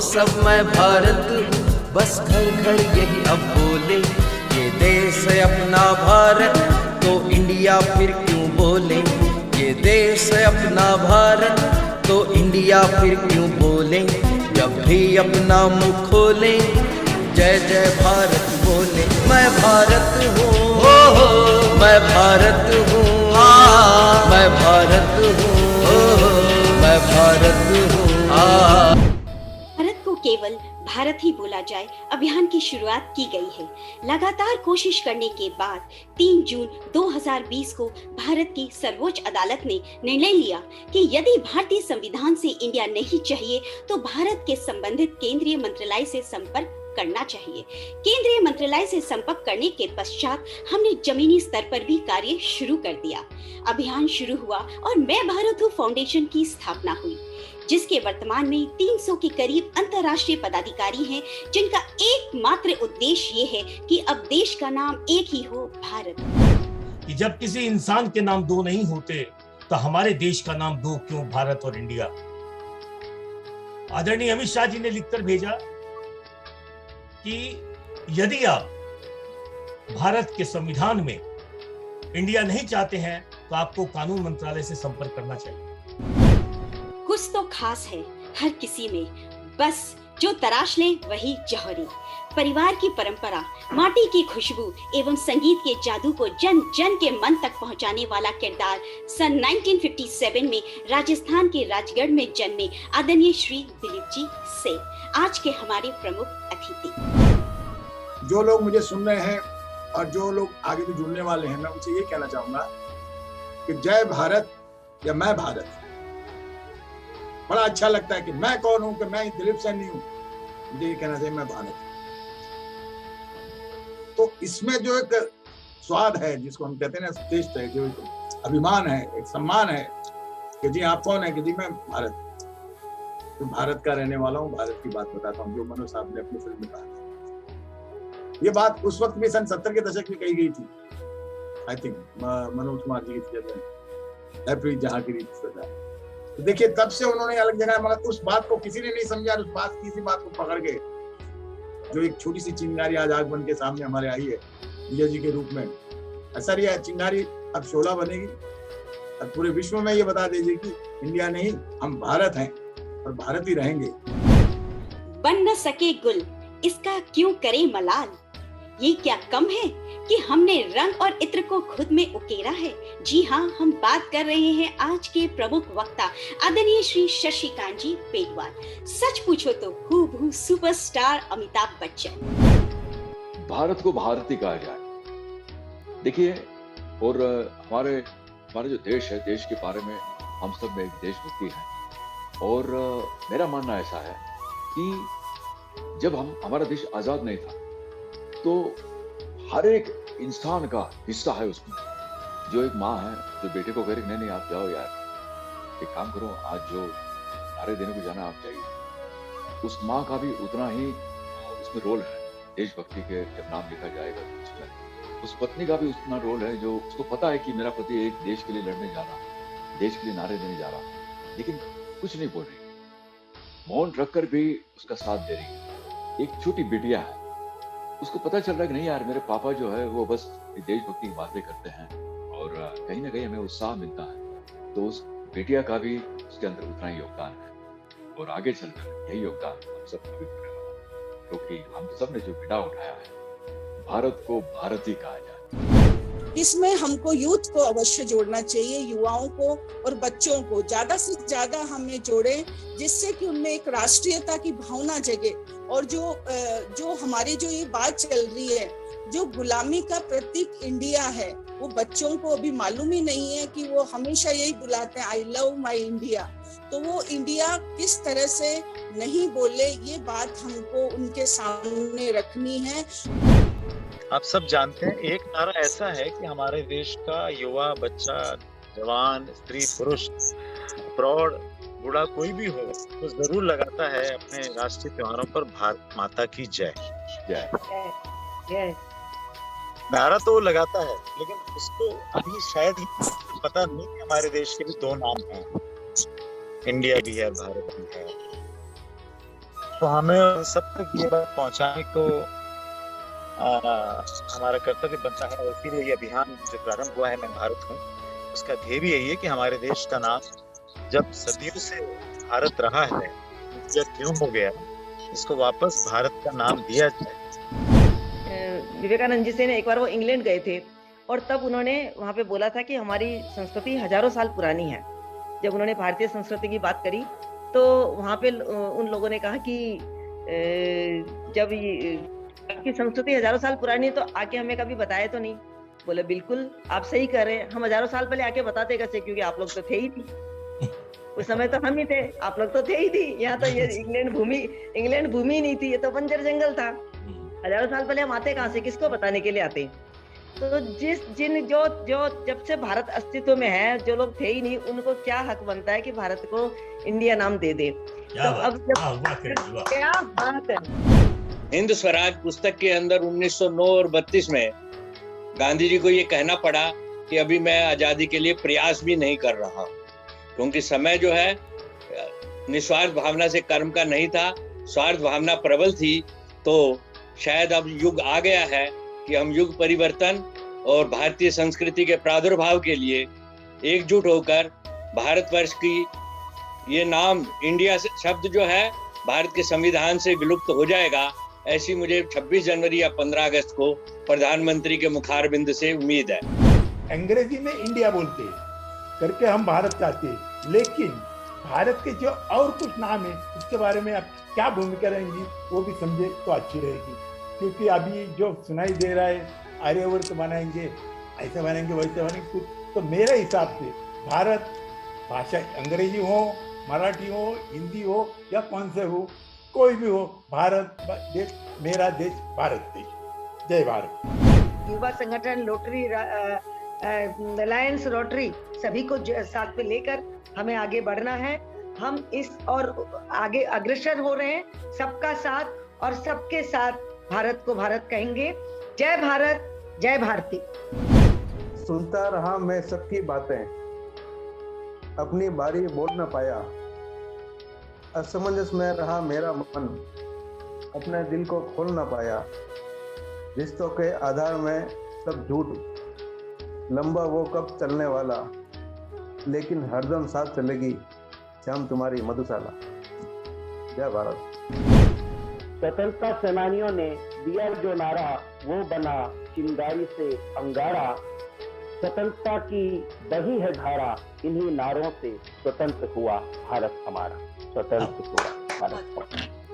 सब मैं भारत हूँ, बस घर घर यही अब बोले, ये देश है अपना भारत तो इंडिया फिर क्यों बोले, ये देश है अपना भारत तो इंडिया फिर क्यों बोले, जब भी अपना मुंह खोले जय जय भारत बोले। मैं भारत हूँ, मैं भारत हूँ, मैं भारत हूँ, मैं भारत हूँ। भारत को केवल भारत ही बोला जाए अभियान की शुरुआत की गई है। लगातार कोशिश करने के बाद 3 जून 2020 को भारत की सर्वोच्च अदालत ने निर्णय लिया कि यदि भारतीय संविधान से इंडिया नहीं चाहिए तो भारत के संबंधित केंद्रीय मंत्रालय से संपर्क करना चाहिए। केंद्रीय मंत्रालय से संपर्क करने के पश्चात हमने जमीनी स्तर पर भी कार्य शुरू कर दिया। अभियान शुरू हुआ और मैं भारत हूँ फाउंडेशन की स्थापना हुई, जिसके वर्तमान में 300 के करीब अंतर्राष्ट्रीय पदाधिकारी हैं, जिनका एकमात्र उद्देश्य ये है कि अब देश का नाम एक ही हो, भारत। कि जब किसी इंसान के नाम दो नहीं होते तो हमारे देश का नाम दो क्यों, भारत और इंडिया। आदरणीय अमित शाह जी ने लिखकर भेजा कि यदि आप भारत के संविधान में इंडिया नहीं चाहते हैं तो आपको कानून मंत्रालय से संपर्क करना चाहिए। कुछ तो खास है हर किसी में, बस जो तराश ले वही जौहरी। परिवार की परंपरा, माटी की खुशबू एवं संगीत के जादू को जन जन के मन तक पहुंचाने वाला किरदार सन 1957 में राजस्थान के राजगढ़ में जन्मे आदरणीय श्री दिलीप जी से आज के हमारे प्रमुख अतिथि। जो लोग मुझे सुन रहे हैं और जो लोग आगे भी जुड़ने वाले हैं, मैं उनसे ये कहना चाहूंगा कि जय भारत या मैं भारत। बड़ा अच्छा लगता है कि मैं कौन हूं, कि मैं दिलीप सैनी हूं। मुझे ये कहना चाहिए मैं भारत। तो इसमें जो एक स्वाद है, जिसको हम कहते हैं ना, टेस्ट है, जो एक अभिमान है, एक सम्मान है कि जी आप कौन है, कि जी मैं भारत, तो भारत का रहने वाला हूँ, भारत की बात बताता हूँ, जो मनोज साहब ने अपनी फिल्म में कहा। ये बात उस वक्त भी सन 70 के दशक में कही गई थी, आई थिंक मनोज कुमार जी की जब जहां की रीत सजा। तो देखिए तब से उन्होंने अलग जगह, मगर उस बात को किसी ने नहीं समझा, उस बात की बात को पकड़ के जो एक छोटी सी चिंगारी आज आग बन के सामने हमारे आई है विजय जी के रूप में। असर यह चिंगारी अब शोला बनेगी और पूरे विश्व में ये बता दीजिए कि इंडिया नहीं, हम भारत हैं और भारत ही रहेंगे। बन न सके गुल इसका क्यों करे मलाल, ये क्या कम है कि हमने रंग और इत्र को खुद में उकेरा है। जी हाँ, हम बात कर रहे हैं आज के प्रमुख वक्ता आदरणीय श्री शशिकांत जी पेटवाल। सच पूछो तो हूबहू सुपरस्टार अमिताभ बच्चन। भारत को भारत ही कहा जाए। देखिए, और हमारे जो देश है, देश के बारे में हम सब में एक देशभक्ति है। और मेरा मानना ऐसा है कि जब हमारा देश आजाद नहीं था तो हर एक इंसान का हिस्सा है उसमें। जो एक माँ है जो बेटे को कह रही नहीं आप जाओ यार, एक काम करो, आज जो नारे देने को जाना आप जाइए, उस माँ का भी उतना ही उसमें रोल है। देशभक्ति के जब नाम लिखा जाएगा तो उसमें उस पत्नी का भी उतना रोल है, जो उसको पता है कि मेरा पति एक देश के लिए लड़ने जा रहा है, देश के लिए नारे देने जा रहा है, लेकिन कुछ नहीं बोल रही, मौन रखकर भी उसका साथ दे रही है। एक छोटी बिटिया है, उसको पता चल रहा है कि नहीं यार मेरे पापा जो है वो बस देशभक्ति की बातें करते हैं और कहीं ना कहीं हमें उत्साह मिलता है। तो उस बेटिया का भी उसके अंदर उतना ही योगदान है और आगे चलकर यही योगदान हम सब का भी पड़ेगा, क्योंकि हम सब ने जो बेटा उठाया है, भारत को भारत ही कहा जाए। इसमें हमको यूथ को अवश्य जोड़ना चाहिए, युवाओं को और बच्चों को ज्यादा से ज्यादा हमें जोड़ें, जिससे कि उनमें एक राष्ट्रीयता की भावना जगे। और जो हमारी जो ये बात चल रही है, जो गुलामी का प्रतीक इंडिया है, वो बच्चों को अभी मालूम ही नहीं है कि वो हमेशा यही बुलाते हैं आई लव माई इंडिया। तो वो इंडिया किस तरह से नहीं बोले, ये बात हमको उनके सामने रखनी है। आप सब जानते हैं एक नारा ऐसा है कि हमारे देश का युवा, बच्चा, जवान, स्त्री, पुरुष, प्रौढ़, बूढ़ा कोई भी हो तो जरूर लगाता है अपने राष्ट्रीय त्योहारों पर भारत माता की जय जय जय। नारा तो वो लगाता है, लेकिन उसको अभी शायद पता नहीं कि हमारे देश के भी 2 नाम हैं, इंडिया भी है, भारत भी है। तो हमें सब तक ये बात पहुंचाने को हमारा कर्तव्य बनता है, और इसीलिए ये अभियान जो प्रारंभ हुआ है मैं भारत हूँ, उसका ध्येय भी यही है कि हमारे देश का नाम जब सदियों से भारत रहा है, या क्यों हो गया, इसको वापस भारत का नाम दिया जाए। विवेकानंद जी से एक बार वो इंग्लैंड गए थे और तब उन्होंने वहाँ पे बोला था कि हमारी संस्कृति हजारों साल पुरानी है। जब उन्होंने भारतीय संस्कृति की बात करी तो वहाँ पे उन लोगों ने कहा कि जब आपकी संस्कृति हजारों साल पुरानी है तो आके हमें कभी बताया तो नहीं। बोले बिल्कुल आप सही कह रहे हैं, हम हजारों साल पहले आके बताते कैसे, क्योंकि आप लोग तो थे ही नहीं उस समय, तो हम ही थे, आप लोग तो थे ही नहीं। यहाँ तो ये इंग्लैंड भूमि नहीं थी, ये तो बंजर जंगल था। हजारों साल पहले हम आते कहाँ से, किसको बताने के लिए आते? तो जो जब से भारत अस्तित्व में है, जो लोग थे ही नहीं, उनको क्या हक बनता है कि भारत को इंडिया नाम दे दे? तो अब क्या बात है। हिंद स्वराज पुस्तक के अंदर 1909 और 32 में गांधी जी को ये कहना पड़ा कि अभी मैं आजादी के लिए प्रयास भी नहीं कर रहा, क्योंकि समय जो है निस्वार्थ भावना से कर्म का नहीं था, स्वार्थ भावना प्रबल थी। तो शायद अब युग आ गया है कि हम युग परिवर्तन और भारतीय संस्कृति के प्रादुर्भाव के लिए एकजुट होकर भारतवर्ष की ये नाम इंडिया शब्द जो है भारत के संविधान से विलुप्त हो जाएगा, ऐसी मुझे 26 जनवरी या 15 अगस्त को प्रधानमंत्री के मुखारबिंद से उम्मीद है। अंग्रेजी में इंडिया बोलते करके हम भारत चाहते, लेकिन भारत के जो और कुछ नाम है उसके बारे में आप क्या भूमिका रहेंगी वो भी समझे तो अच्छी रहेगी। क्योंकि अभी जो सुनाई दे रहा है आर्यवर्त बनाएंगे, ऐसे बनाएंगे, वैसे बनाएंगे कुछ, तो मेरे हिसाब से भारत भाषा अंग्रेजी हो, मराठी हो, हिंदी हो या कौन से हो, कोई भी हो, भारत देश मेरा देश, भारत देश। जय भारत। युवा संगठन रोटरी, रिलायंस रोटरी, सभी को साथ में लेकर हमें आगे बढ़ना है। हम इस और आगे अग्रसर हो रहे हैं, सबका साथ और सबके साथ भारत को भारत कहेंगे। जय भारत, जय भारती। सुनता रहा मैं सबकी बातें, अपनी बारी बोल न पाया, असमंजस में रहा मेरा मन, अपने दिल को खोल न पाया। रिश्तों के आधार में सब झूठ, लंबा वो कब चलने वाला, लेकिन हरदम साथ चलेगी श्याम तुम्हारी मधुशाला। जय भारत। स्वतंत्रता सेनानियों ने दिया जो नारा, वो बना चिंगारी से अंगारा। स्वतंत्रता की बही है धारा, इन्हीं नारों से स्वतंत्र हुआ भारत हमारा, स्वतंत्र हुआ भारत हमारा।